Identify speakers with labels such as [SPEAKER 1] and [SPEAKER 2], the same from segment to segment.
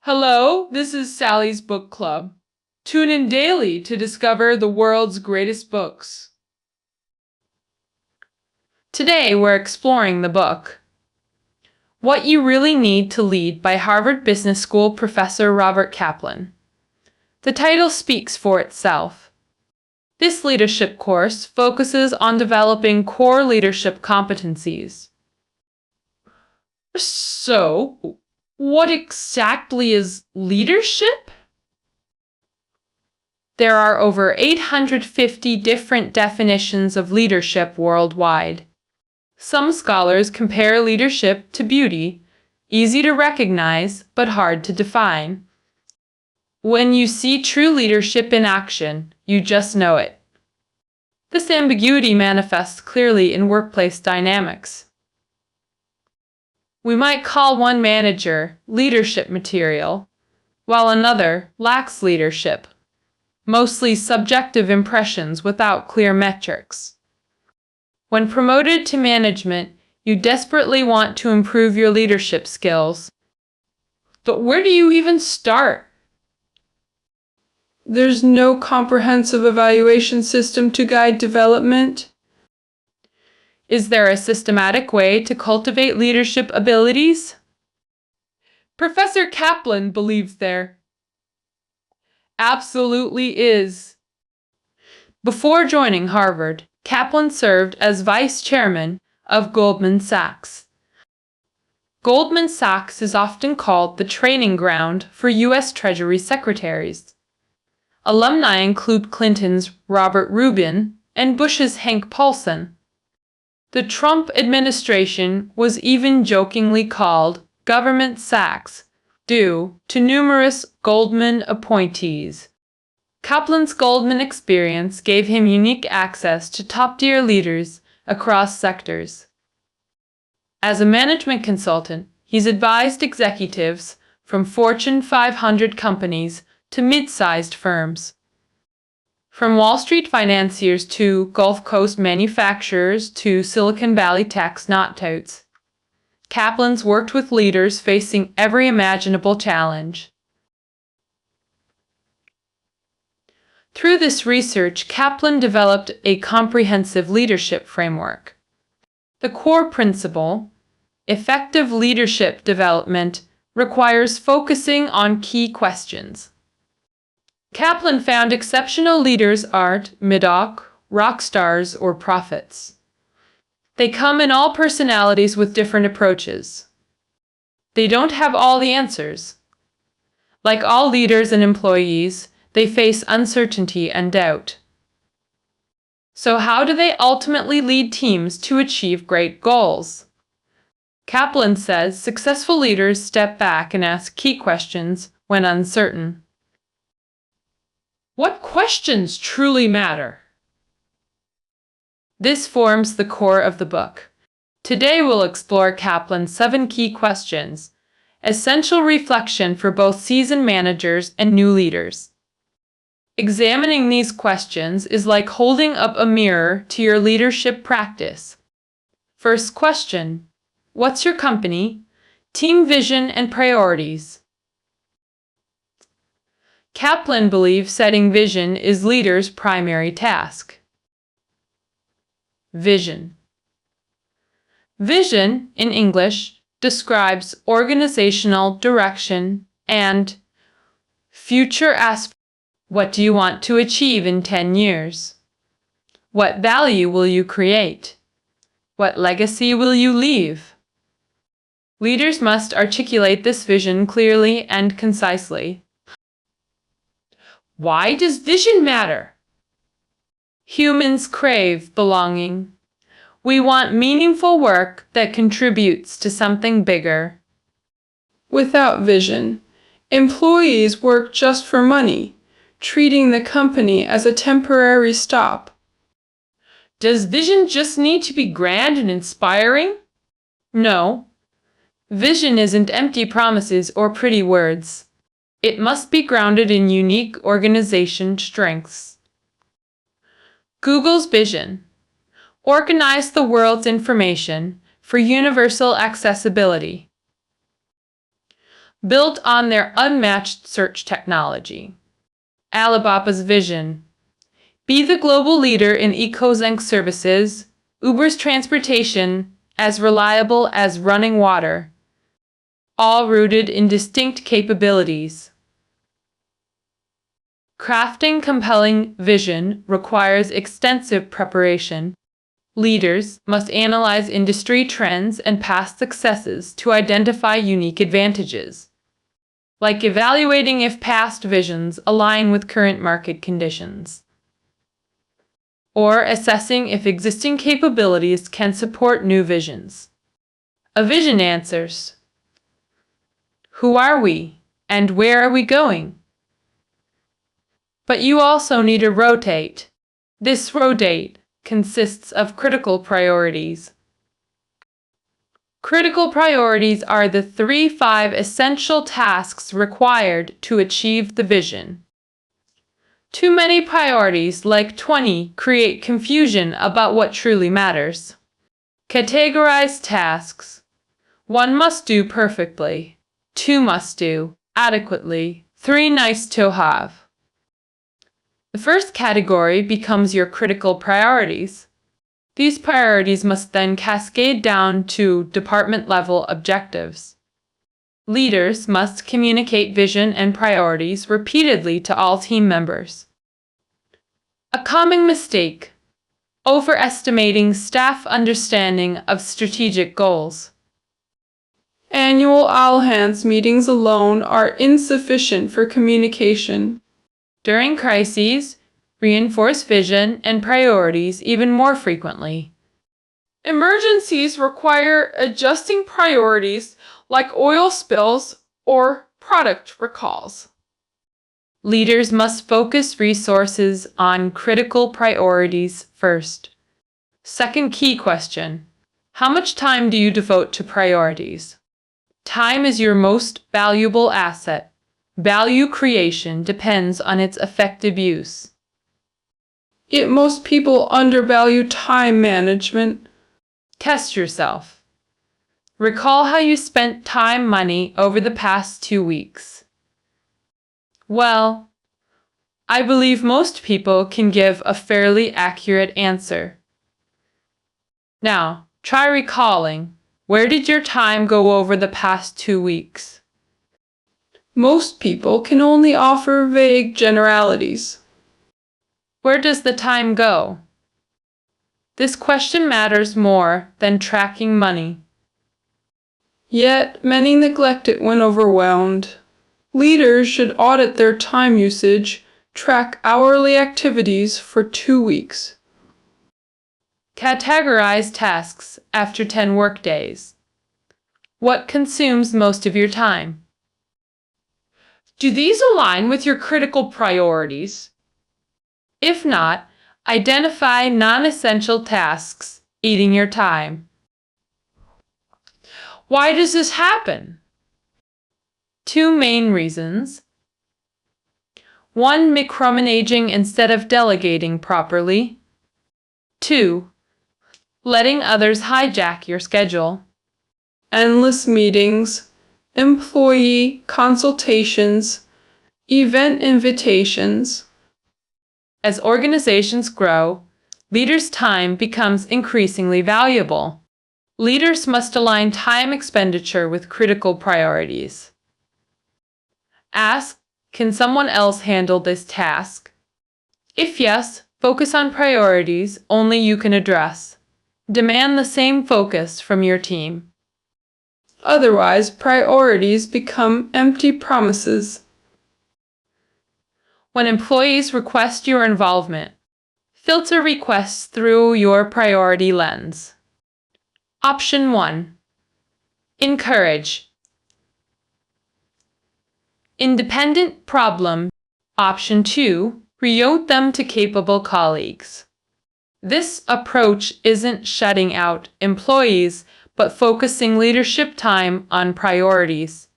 [SPEAKER 1] Hello, this is Sally's Book Club. Tune in daily to discover the world's greatest books. Today we're exploring the book What You Really Need to Lead by Harvard Business School professor Robert Kaplan. The title speaks for itself. This leadership course focuses on developing core leadership competencies. So, what exactly is leadership? There are over 850 different definitions of leadership worldwide. Some scholars compare leadership to beauty, easy to recognize but hard to define. When you see true leadership in action, you just know it. This ambiguity manifests clearly in workplace dynamics. We might call one manager leadership material, while another lacks leadership, mostly subjective impressions without clear metrics. When promoted to management, you desperately want to improve your leadership skills. But where do you even start?
[SPEAKER 2] There's no comprehensive evaluation system to guide development.
[SPEAKER 1] Is there a systematic way to cultivate leadership abilities? Professor Kaplan believes there absolutely is. Before joining Harvard, Kaplan served as vice chairman of Goldman Sachs. Goldman Sachs is often called the training ground for U.S. Treasury secretaries. Alumni include Clinton's Robert Rubin and Bush's Hank Paulson. The Trump administration was even jokingly called Government Sachs due to numerous Goldman appointees. Kaplan's Goldman experience gave him unique access to top-tier leaders across sectors. As a management consultant, he's advised executives from Fortune 500 companies to mid-sized firms. From Wall Street financiers to Gulf Coast manufacturers to Silicon Valley tech snot-totes, Kaplan's worked with leaders facing every imaginable challenge. Through this research, Kaplan developed a comprehensive leadership framework. The core principle, effective leadership development, requires focusing on key questions. Kaplan found exceptional leaders aren't mid-oc, rock stars, or prophets. They come in all personalities with different approaches. They don't have all the answers. Like all leaders and employees, they face uncertainty and doubt. So how do they ultimately lead teams to achieve great goals? Kaplan says successful leaders step back and ask key questions when uncertain. What questions truly matter? This forms the core of the book. Today we'll explore Kaplan's 7 key questions, essential reflection for both seasoned managers and new leaders. Examining these questions is like holding up a mirror to your leadership practice. First question: what's your company, team vision, and priorities? Kaplan believes setting vision is leaders' primary task. Vision. Vision, in English, describes organizational direction and future aspects. What do you want to achieve in 10 years? What value will you create? What legacy will you leave? Leaders must articulate this vision clearly and concisely. Why does vision matter? Humans crave belonging. We want meaningful work that contributes to something bigger.
[SPEAKER 2] Without vision, employees work just for money, treating the company as a temporary stop.
[SPEAKER 1] Does vision just need to be grand and inspiring? No. Vision isn't empty promises or pretty words. It must be grounded in unique organization strengths. Google's vision: organize the world's information for universal accessibility. built on their unmatched search technology. Alibaba's vision: be the global leader in eco-zinc services, Uber's transportation as reliable as running water, all rooted in distinct capabilities. Crafting compelling vision requires extensive preparation. Leaders must analyze industry trends and past successes to identify unique advantages, like evaluating if past visions align with current market conditions, or assessing if existing capabilities can support new visions. A vision answers: who are we, and where are we going? But you also need a rotate. This rotate consists of critical priorities. Critical priorities are the 5 essential tasks required to achieve the vision. Too many priorities, like 20, create confusion about what truly matters. Categorize tasks. 1 must do perfectly. 2 must do adequately. 3 nice to have. The first category becomes your critical priorities. These priorities must then cascade down to department-level objectives. Leaders must communicate vision and priorities repeatedly to all team members. A common mistake: overestimating staff understanding of strategic goals.
[SPEAKER 2] Annual all-hands meetings alone are insufficient for communication.
[SPEAKER 1] During crises, reinforce vision and priorities even more frequently.
[SPEAKER 2] Emergencies require adjusting priorities, like oil spills or product recalls.
[SPEAKER 1] Leaders must focus resources on critical priorities first. Second key question: how much time do you devote to priorities? Time is your most valuable asset. Value creation depends on its effective use.
[SPEAKER 2] Yet most people undervalue time management.
[SPEAKER 1] Test yourself. Recall how you spent time, money over the past 2 weeks. Well, I believe most people can give a fairly accurate answer. Now, try recalling. Where did your time go over the past 2 weeks?
[SPEAKER 2] Most people can only offer vague generalities.
[SPEAKER 1] Where does the time go? This question matters more than tracking money.
[SPEAKER 2] Yet many neglect it when overwhelmed. Leaders should audit their time usage, track hourly activities for 2 weeks.
[SPEAKER 1] Categorize tasks after 10 workdays. What consumes most of your time? Do these align with your critical priorities? If not, identify non-essential tasks eating your time. Why does this happen? 2 main reasons. 1, micromanaging instead of delegating properly. 2, letting others hijack your schedule.
[SPEAKER 2] Endless meetings, employee consultations, event invitations.
[SPEAKER 1] As organizations grow, leaders' time becomes increasingly valuable. Leaders must align time expenditure with critical priorities. Ask, can someone else handle this task? If yes, focus on priorities only you can address. Demand the same focus from your team.
[SPEAKER 2] Otherwise, priorities become empty promises.
[SPEAKER 1] When employees request your involvement, filter requests through your priority lens. Option 1. Encourage. Independent problem. Option 2. Promote them to capable colleagues. This approach isn't shutting out employees, but focusing leadership time on priorities.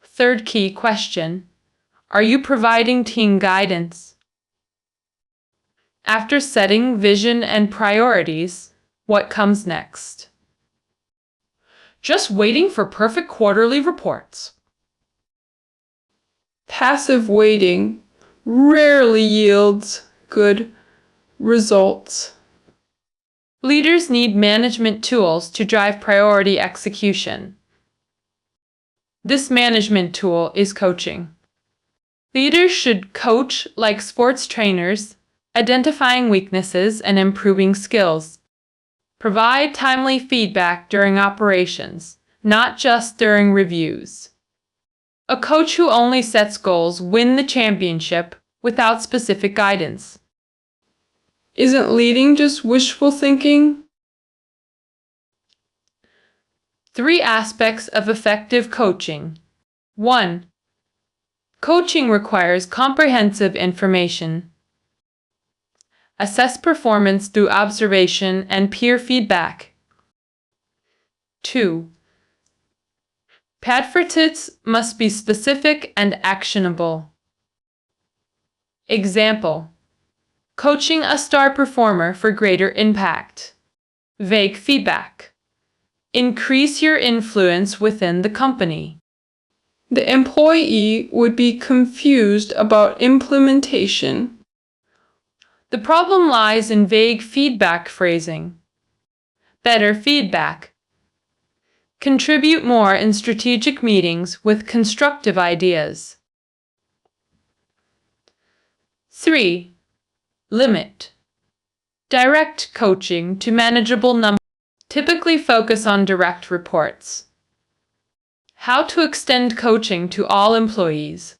[SPEAKER 1] Third key question: are you providing team guidance? After setting vision and priorities, what comes next? just waiting for perfect quarterly reports.
[SPEAKER 2] Passive waiting rarely yields good results.
[SPEAKER 1] Leaders need management tools to drive priority execution. This management tool is coaching. Leaders should coach like sports trainers, identifying weaknesses and improving skills. Provide timely feedback during operations, not just during reviews. A coach who only sets goals wins the championship without specific guidance.
[SPEAKER 2] Isn't leading just wishful thinking?
[SPEAKER 1] 3 aspects of effective coaching. 1. Coaching requires comprehensive information. Assess performance through observation and peer feedback. 2. Advertisements must be specific and actionable. Example: coaching a star performer for greater impact. Vague feedback: increase your influence within the company.
[SPEAKER 2] The employee would be confused about implementation.
[SPEAKER 1] The problem lies in vague feedback phrasing. Better feedback: contribute more in strategic meetings with constructive ideas. 3. Limit direct coaching to manageable numbers. Typically focus on direct reports. How to extend coaching to all employees.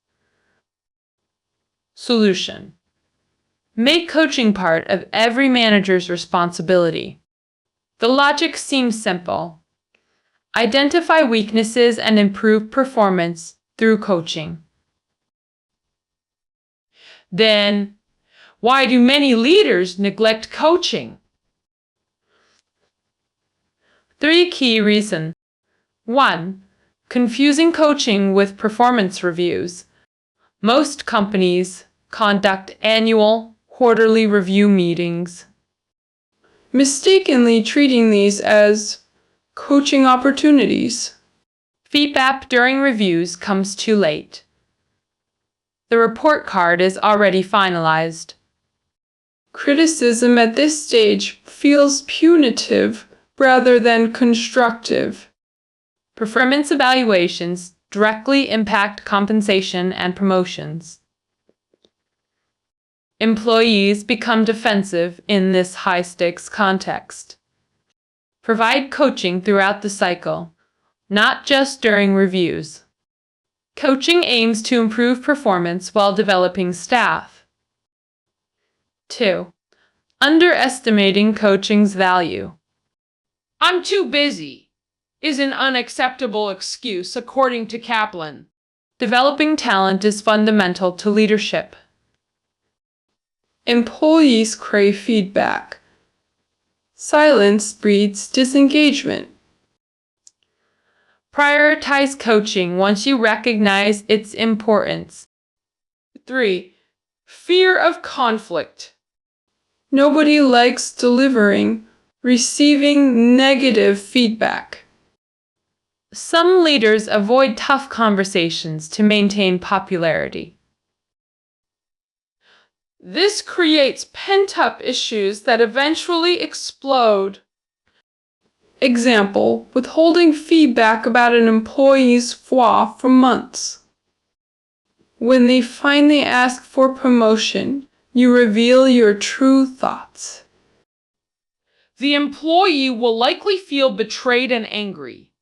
[SPEAKER 1] Solution: make coaching part of every manager's responsibility. The logic seems simple. Identify weaknesses and improve performance through coaching. Then, why do many leaders neglect coaching? 3 key reasons. 1. Confusing coaching with performance reviews. Most companies conduct annual, quarterly review meetings,
[SPEAKER 2] Mistakenly treating these as coaching opportunities.
[SPEAKER 1] Feedback during reviews comes too late. The report card is already finalized.
[SPEAKER 2] Criticism at this stage feels punitive rather than constructive.
[SPEAKER 1] Performance evaluations directly impact compensation and promotions. Employees become defensive in this high-stakes context. Provide coaching throughout the cycle, not just during reviews. Coaching aims to improve performance while developing staff. 2. Underestimating coaching's value. "I'm too busy" is an unacceptable excuse, according to Kaplan. Developing talent is fundamental to leadership.
[SPEAKER 2] Employees crave feedback. Silence breeds disengagement.
[SPEAKER 1] Prioritize coaching once you recognize its importance.
[SPEAKER 2] 3. Fear of conflict. Nobody likes receiving negative feedback.
[SPEAKER 1] Some leaders avoid tough conversations to maintain popularity.
[SPEAKER 2] This creates pent-up issues that eventually explode. Example: withholding feedback about an employee's flaw for months. When they finally ask for promotion, you reveal your true thoughts.
[SPEAKER 1] The employee will likely feel betrayed and angry.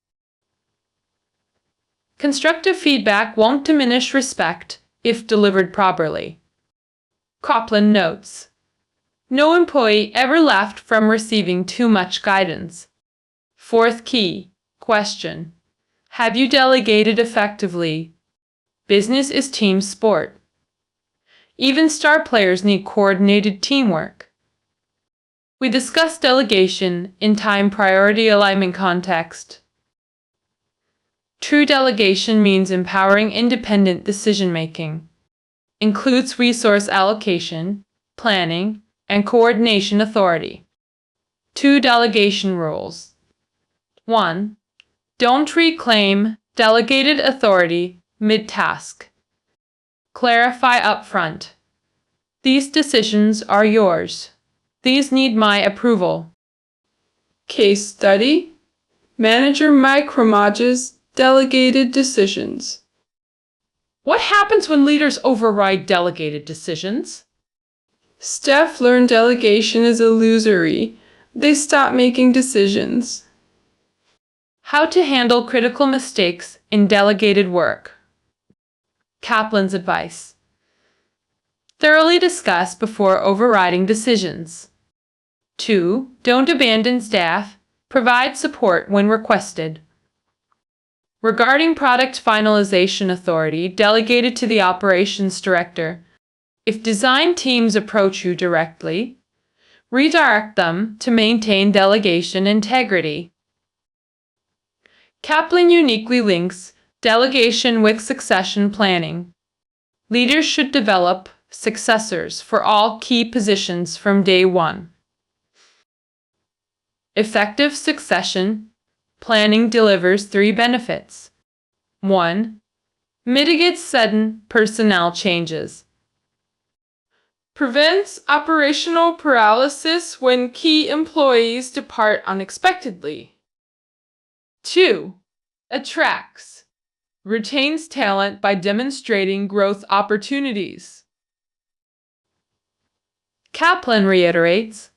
[SPEAKER 1] Constructive feedback won't diminish respect if delivered properly. Kaplan notes: no employee ever left from receiving too much guidance. 4th key question: have you delegated effectively? Business is team sport. Even star players need coordinated teamwork. We discussed delegation in time priority alignment context. True delegation means empowering independent decision-making. Includes resource allocation, planning, and coordination authority. 2 delegation rules. 1. Don't reclaim delegated authority mid-task. Clarify upfront. These decisions are yours. These need my approval.
[SPEAKER 2] Case study: manager micromanages delegated decisions.
[SPEAKER 1] What happens when leaders override delegated decisions?
[SPEAKER 2] Staff learn delegation is illusory. They stop making decisions.
[SPEAKER 1] How to handle critical mistakes in delegated work. Kaplan's advice. Thoroughly discuss before overriding decisions. 2. Don't abandon staff. Provide support when requested. Regarding product finalization authority delegated to the operations director, if design teams approach you directly, redirect them to maintain delegation integrity. Kaplan uniquely links delegation with succession planning. Leaders should develop successors for all key positions from day one. Effective succession planning delivers 3 benefits. 1. Mitigates sudden personnel changes.
[SPEAKER 2] Prevents operational paralysis when key employees depart unexpectedly.
[SPEAKER 1] 2. Attracts. Retains talent by demonstrating growth opportunities. Kaplan reiterates,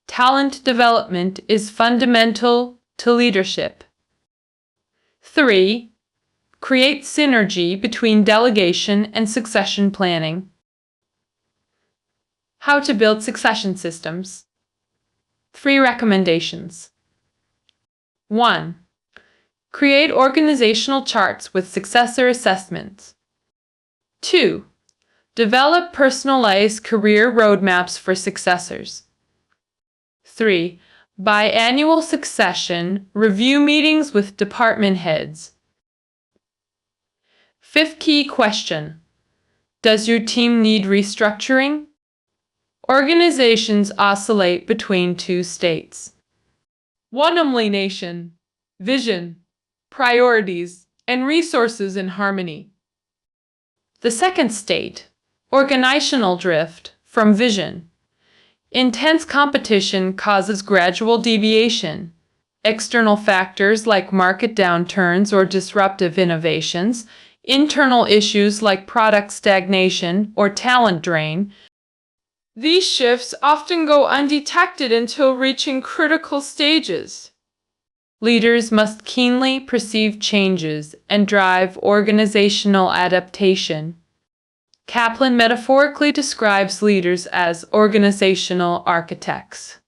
[SPEAKER 1] talent development is fundamental to leadership. 3. Create synergy between delegation and succession planning. How to build succession systems. 3 recommendations. 1. Create organizational charts with successor assessments. 2. Develop personalized career roadmaps for successors. 3. Biannual succession review meetings with department heads. 5th key question. Does your team need restructuring? Organizations oscillate between 2 states. One nation, vision, priorities, and resources in harmony. The second state, organizational drift from vision. Intense competition causes gradual deviation. External factors like market downturns or disruptive innovations, internal issues like product stagnation or talent drain.
[SPEAKER 2] These shifts often go undetected until reaching critical stages.
[SPEAKER 1] Leaders must keenly perceive changes and drive organizational adaptation. Kaplan metaphorically describes leaders as organizational architects.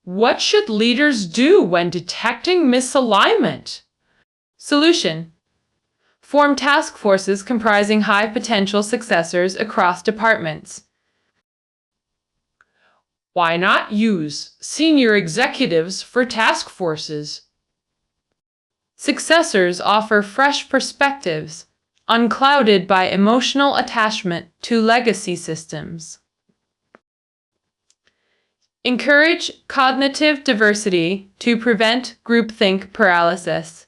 [SPEAKER 1] What should leaders do when detecting misalignment? Solution: form task forces comprising high potential successors across departments. Why not use senior executives for task forces? Successors offer fresh perspectives, unclouded by emotional attachment to legacy systems. Encourage cognitive diversity to prevent groupthink paralysis.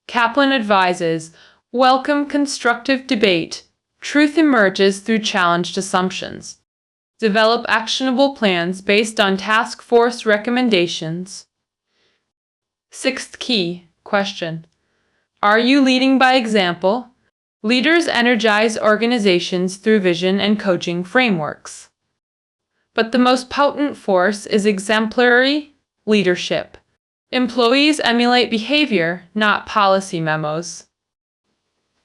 [SPEAKER 1] Kaplan advises, welcome constructive debate. Truth emerges through challenged assumptions. Develop actionable plans based on task force recommendations. 6th key question. Are you leading by example? Leaders energize organizations through vision and coaching frameworks. But the most potent force is exemplary leadership. Employees emulate behavior, not policy memos.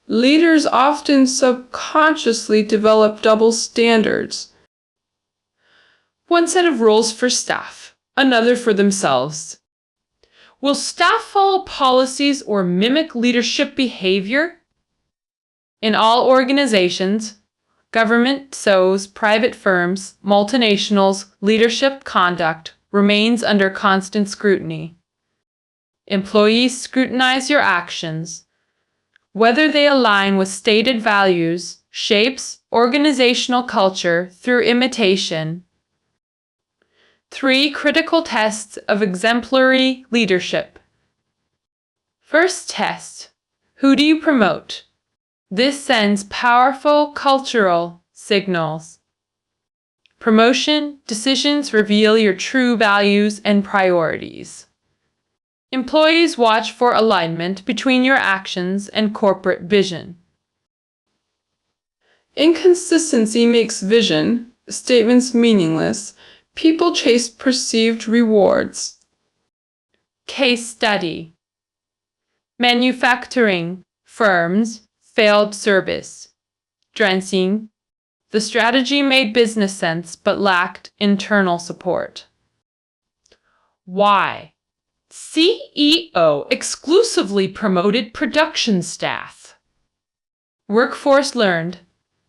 [SPEAKER 2] Leaders often subconsciously develop double standards.
[SPEAKER 1] One set of rules for staff, another for themselves. Will staff follow policies or mimic leadership behavior? In all organizations, government, SOs, private firms, multinationals, leadership conduct remains under constant scrutiny. Employees scrutinize your actions. Whether they align with stated values shapes organizational culture through imitation. 3 critical tests of exemplary leadership. First test. Who do you promote? This sends powerful cultural signals. Promotion decisions reveal your true values and priorities. Employees watch for alignment between your actions and corporate vision.
[SPEAKER 2] Inconsistency makes vision statements meaningless. People chase perceived rewards.
[SPEAKER 1] Case study. Manufacturing firms failed service. Dressing. The strategy made business sense but lacked internal support. Why? CEO exclusively promoted production staff. Workforce learned.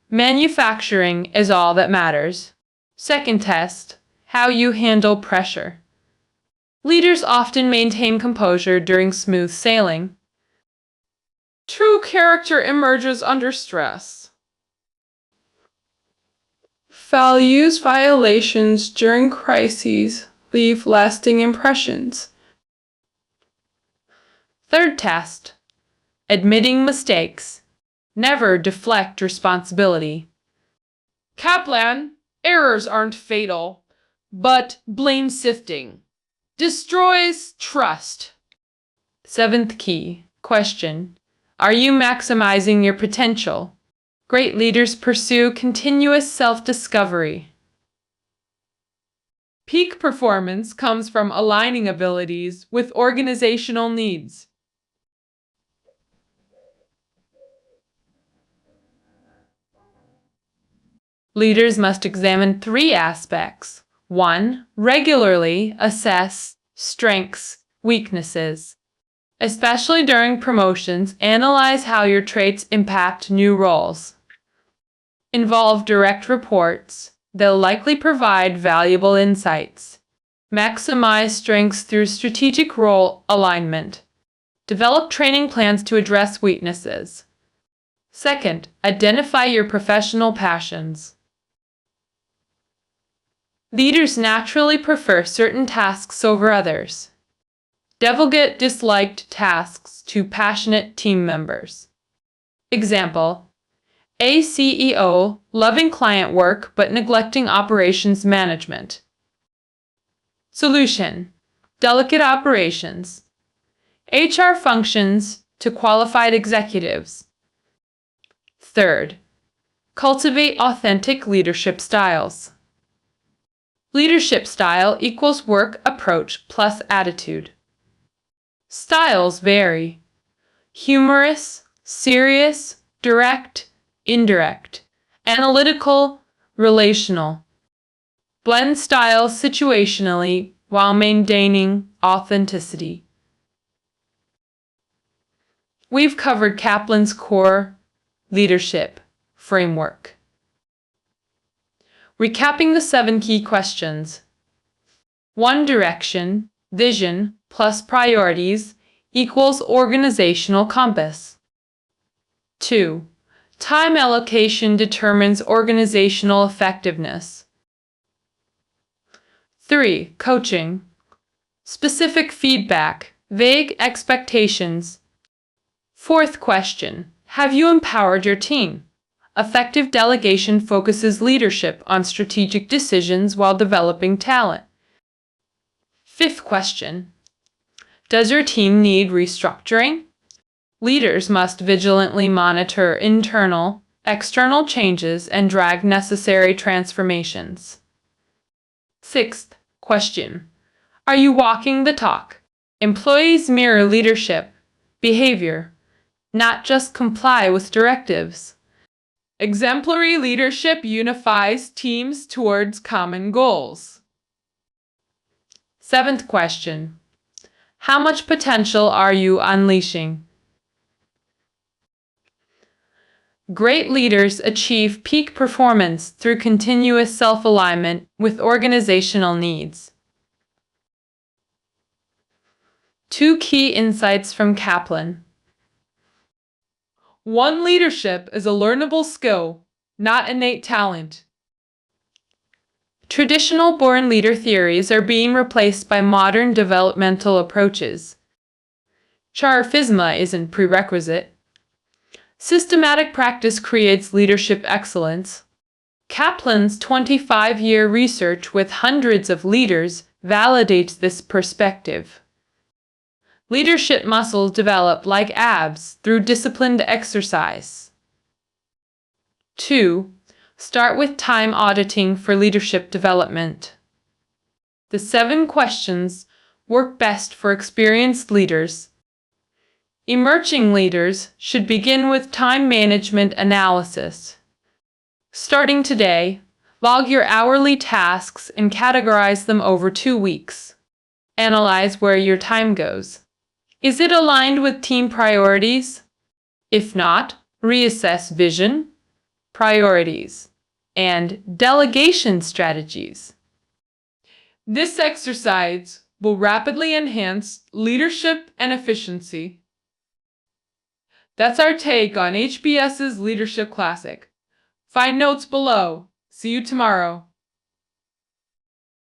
[SPEAKER 1] Manufacturing is all that matters. Second test. How you handle pressure. Leaders often maintain composure during smooth sailing.
[SPEAKER 2] True character emerges under stress. Values violations during crises leave lasting impressions.
[SPEAKER 1] Third test. Admitting mistakes. Never deflect responsibility.
[SPEAKER 2] Kaplan, errors aren't fatal, but blame sifting destroys trust.
[SPEAKER 1] Seventh key question. Are you maximizing your potential? Great leaders pursue continuous self-discovery.
[SPEAKER 2] Peak performance comes from aligning abilities with organizational needs.
[SPEAKER 1] Leaders must examine 3 aspects. 1. Regularly assess strengths, weaknesses. Especially during promotions, analyze how your traits impact new roles. Involve direct reports. They'll likely provide valuable insights. Maximize strengths through strategic role alignment. Develop training plans to address weaknesses. Second, identify your professional passions. Leaders naturally prefer certain tasks over others. Delegate disliked tasks to passionate team members. Example: a CEO loving client work but neglecting operations management. Solution: delicate operations. HR functions to qualified executives. Third, cultivate authentic leadership styles. Leadership style equals work approach plus attitude. Styles vary. Humorous, serious, direct, indirect, analytical, relational. Blend styles situationally while maintaining authenticity. We've covered Kaplan's core leadership framework. Recapping the 7 key questions. 1. Direction, vision plus priorities equals organizational compass. 2. Time allocation determines organizational effectiveness. 3. Coaching. Specific feedback, vague expectations. 4th question. Have you empowered your team? Effective delegation focuses leadership on strategic decisions while developing talent. 5th question. Does your team need restructuring? Leaders must vigilantly monitor internal, external changes and drive necessary transformations. 6th question. Are you walking the talk? Employees mirror leadership behavior, not just comply with directives. Exemplary leadership unifies teams towards common goals. 7th question. How much potential are you unleashing? Great leaders achieve peak performance through continuous self-alignment with organizational needs. 2 key insights from Kaplan. 1. Leadership is a learnable skill, not innate talent. Traditional born leader theories are being replaced by modern developmental approaches. Charisma isn't prerequisite. Systematic practice creates leadership excellence. Kaplan's 25-year research with hundreds of leaders validates this perspective. Leadership muscles develop like abs through disciplined exercise. 2. Start with time auditing for leadership development. The 7 questions work best for experienced leaders. Emerging leaders should begin with time management analysis. Starting today, log your hourly tasks and categorize them over 2 weeks. Analyze where your time goes. Is it aligned with team priorities? If not, reassess vision, priorities, and delegation strategies. This exercise will rapidly enhance leadership and efficiency. That's our take on HBS's Leadership Classic. Find notes below. See you tomorrow.